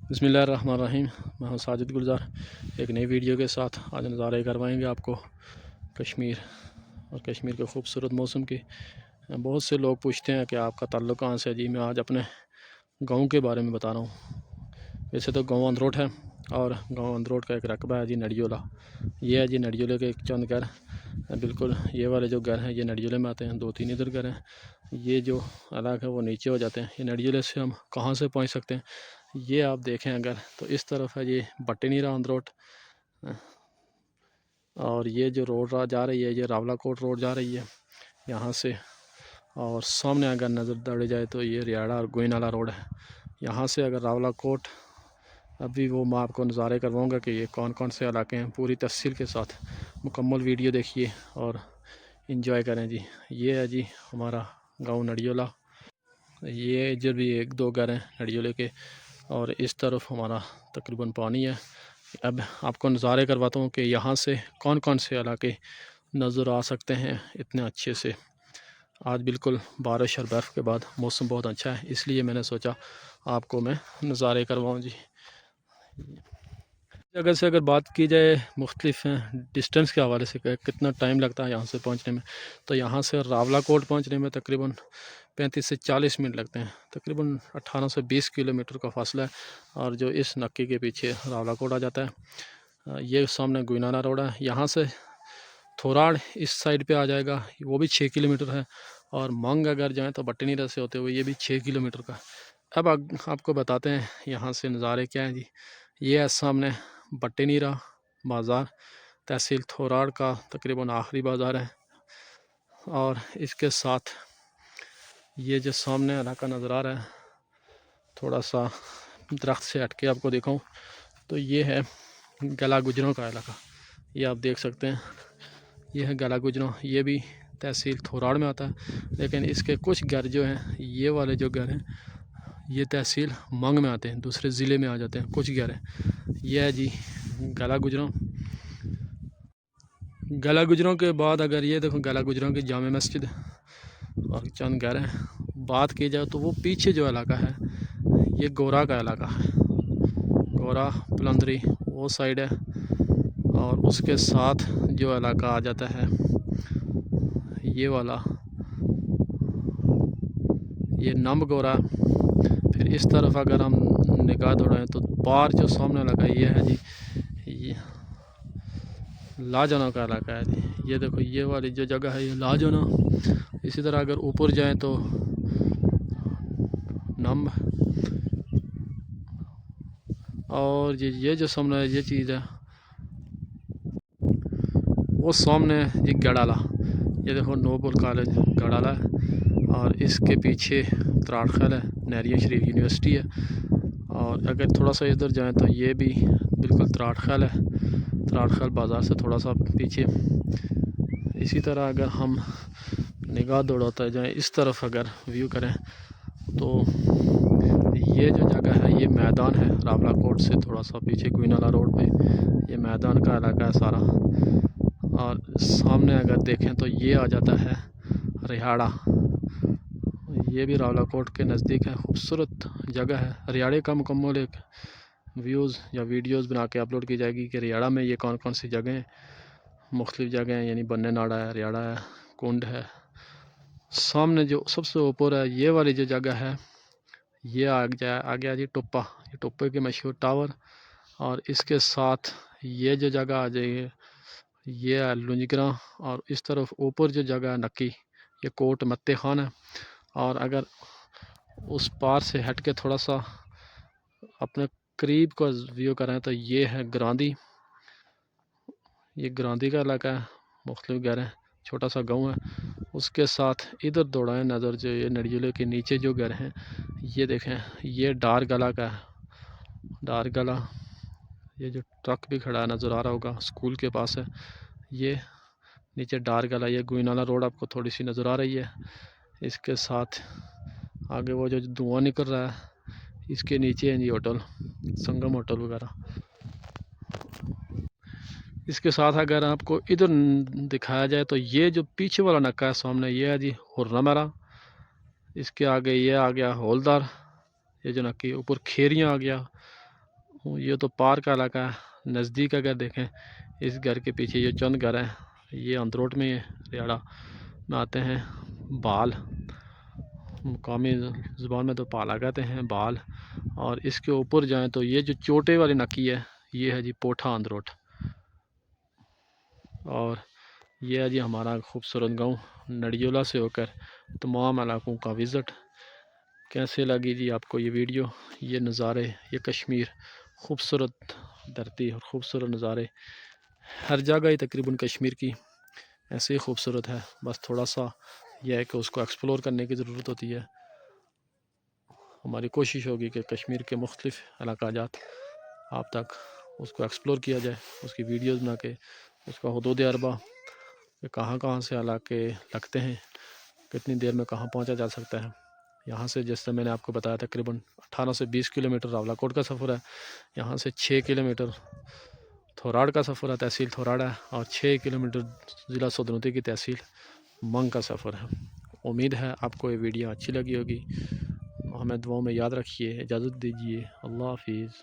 बिस्मिल्लाहिर्रहमानिर्रहीम। मैं हूं साजिद गुलजार एक नई वीडियो के साथ। आज नज़ारे करवाएंगे आपको कश्मीर और कश्मीर के खूबसूरत मौसम की। बहुत से लोग पूछते हैं कि आपका ताल्लुक़ कहाँ से है जी। मैं आज अपने गांव के बारे में बता रहा हूँ। वैसे तो गांव अंदरोट है और गांव अंदरोट का एक रकबा है जी नडियोला। ये है जी नडियोले के चंद घर। बिल्कुल ये वाले जो घर हैं ये नडियोले में आते हैं। 2-3 इधर घर हैं। ये जो इलाका है वो नीचे हो जाते हैं। ये नडियोले से हम कहाँ से पहुँच सकते हैं, ये आप देखें अगर तो इस तरफ है ये बट्टीनीरा अंदरोट, और ये जो रोड जा रही है ये रावलाकोट रोड जा रही है यहाँ से। और सामने अगर नज़र दौड़ी जाए तो ये रियाड़ा और गोइनाला रोड है। यहाँ से अगर रावलाकोट, अभी वो मैं आपको नज़ारे करवाऊँगा कि ये कौन कौन से इलाके हैं। पूरी तफसील के साथ मुकम्मल वीडियो देखिए और इंजॉय करें जी। ये है जी हमारा गांव नडियोला। ये जो भी 1-2 घर हैं नडियोले के, और इस तरफ हमारा तकरीबन पानी है। अब आपको नज़ारे करवाता हूँ कि यहाँ से कौन कौन से इलाके नज़र आ सकते हैं इतने अच्छे से। आज बिल्कुल बारिश और बर्फ़ के बाद मौसम बहुत अच्छा है, इसलिए मैंने सोचा आपको मैं नज़ारे करवाऊँ जी। जगह से अगर बात की जाए मुख्तलिफ डिस्टेंस के हवाले से कितना टाइम लगता है यहाँ से पहुँचने में, तो यहाँ से रावलाकोट पहुँचने में तकरीबन 35 से 40 मिनट लगते हैं। तकरीबन 18 से 20 किलोमीटर का फासला है। और जो इस नक्की के पीछे रावलाकोट आ जाता है। ये सामने गुइनाना रोड है। यहाँ से थोराड़ इस साइड पे आ जाएगा, वो भी 6 किलोमीटर है। और मंग अगर जाएँ तो बट्टीनीरा से होते हुए ये भी 6 किलोमीटर का। अब आपको बताते हैं यहाँ से नज़ारे क्या हैं जी। ये है सामने बट्टीनीरा बाज़ार, तहसील थोराड़ का तकरीबन आखिरी बाज़ार है। और इसके साथ ये जो सामने इलाका नज़र आ रहा है, थोड़ा सा दरख्त से हट के आपको दिखाऊं तो ये है गला गुजरों का इलाका। ये आप देख सकते हैं, ये है गला गुजरों। ये भी तहसील थोराड़ में आता है, लेकिन इसके कुछ घर जो हैं, ये वाले जो घर हैं ये तहसील मंग में आते हैं, दूसरे ज़िले में आ जाते हैं कुछ घर हैं। यह है जी गला गुजरों। गला गुजरों के बाद अगर ये देखो गला गुजरों की जामे मस्जिद और चंद घर हैं। बात की जाए तो वो पीछे जो इलाका है ये गोरा का इलाका है। गोरा पलंदरी वो साइड है। और उसके साथ जो इलाका आ जाता है ये वाला, ये नम्ब गोरा। फिर इस तरफ अगर हम निगाह दौड़ाएं तो बाहर जो सामने इलाका ये है जी, ये लाजाना का इलाका है जी। ये देखो ये वाली जो जगह है ये लाजाना। इसी तरह अगर ऊपर जाएं तो नम्ब। और ये जो सामने ये चीज़ है वो सामने ये गड़ाला। ये देखो नोबल कॉलेज गड़ाला है। और इसके पीछे त्राड़खैल है, नहरिया शरीफ यूनिवर्सिटी है। और अगर थोड़ा सा इधर जाएं तो ये भी बिल्कुल त्राड़खैल है, त्राड़खैल बाज़ार से थोड़ा सा पीछे। इसी तरह अगर हम निगाह दौड़ाते जाएं इस तरफ अगर व्यू करें तो ये जो जगह है ये मैदान है। रावलाकोट से थोड़ा सा पीछे गुइनाला रोड पे ये मैदान का इलाका है सारा। और सामने अगर देखें तो ये आ जाता है रिहाड़ा। ये भी रावलाकोट के नज़दीक है, खूबसूरत जगह है। रिहाड़े का मुकम्मल एक व्यूज़ या वीडियोज़ बना के अपलोड की जाएगी कि रिहाड़ा में ये कौन कौन सी जगह हैं। मुख्तलिफ़ जगह हैं, यानी बन्ने नाड़ा है, रिहाड़ा है, कुंड है। सामने जो सबसे ऊपर है ये वाली जो जगह है ये आ गया जी टुप्पा। ये टुप्पे के मशहूर टावर। और इसके साथ ये जो जगह आ जाएगी ये है लुंजगरा। और इस तरफ ऊपर जो जगह है नक्की, ये कोट मत्ते खान है। और अगर उस पार से हट के थोड़ा सा अपने करीब का व्यू करें तो ये है ग्रांदी। ये ग्रांदी का इलाका है, मुख्तलिफ घर हैं, छोटा सा गांव है। उसके साथ इधर दौड़ाएं नज़र जो ये नडियोले के नीचे जो घर हैं ये देखें, ये डार गला का है। डार गला, ये जो ट्रक भी खड़ा नज़र आ रहा होगा स्कूल के पास है। ये नीचे डार गला, ये गुइनाला रोड आपको थोड़ी सी नज़र आ रही है। इसके साथ आगे वो जो धुआं निकल रहा है इसके नीचे है जी होटल, संगम होटल वगैरह। इसके साथ अगर आपको इधर दिखाया जाए तो ये जो पीछे वाला नक्का है सामने ये है जी हुर्रमरा। इसके आगे ये आ गया हौलदार, ये जो नक्की ऊपर खेरियाँ आ गया। हूँ। ये तो पार्क का इलाका है। नज़दीक अगर देखें, इस घर के पीछे ये चंद घर हैं, ये अंदरोट में रियाड़ा में आते हैं बाल, मुकामी ज़ुबान में तो पाला कहते हैं बाल। और इसके ऊपर जाएं तो ये जो चोटे वाली नक्की है, ये है जी पोठा अंदरोट। और ये है जी हमारा खूबसूरत गांव नड़ियोला से होकर तमाम इलाकों का विज़िट। कैसे लगी जी आपको ये वीडियो, ये नज़ारे, ये कश्मीर, खूबसूरत धरती और ख़ूबसूरत नज़ारे। हर जगह ही तकरीबन कश्मीर की ऐसे ही खूबसूरत है, बस थोड़ा सा यह है कि उसको एक्सप्लोर करने की ज़रूरत होती है। हमारी कोशिश होगी कि कश्मीर के मुख्तलिफ़ इलाक़ात आप तक उसको एक्सप्लोर किया जाए, उसकी वीडियोज़ बना के, उसका हुदूद अरबा कि कहाँ कहाँ से इलाके लगते हैं, कितनी देर में कहाँ पहुँचा जा सकता है। यहाँ से जैसे मैंने आपको बताया तकरीबन 18 से 20 किलोमीटर रावलाकोट का सफ़र है। यहाँ से 6 किलोमीटर थोराड़ का सफ़र है, तहसील थोराड़ है, और 6 किलोमीटर ज़िला सोदनती की तहसील मंग का सफ़र है। उम्मीद है आपको ये वीडियो अच्छी लगी होगी। हमें दुआओं में याद रखिए। इजाज़त दीजिए। अल्लाह हाफिज़।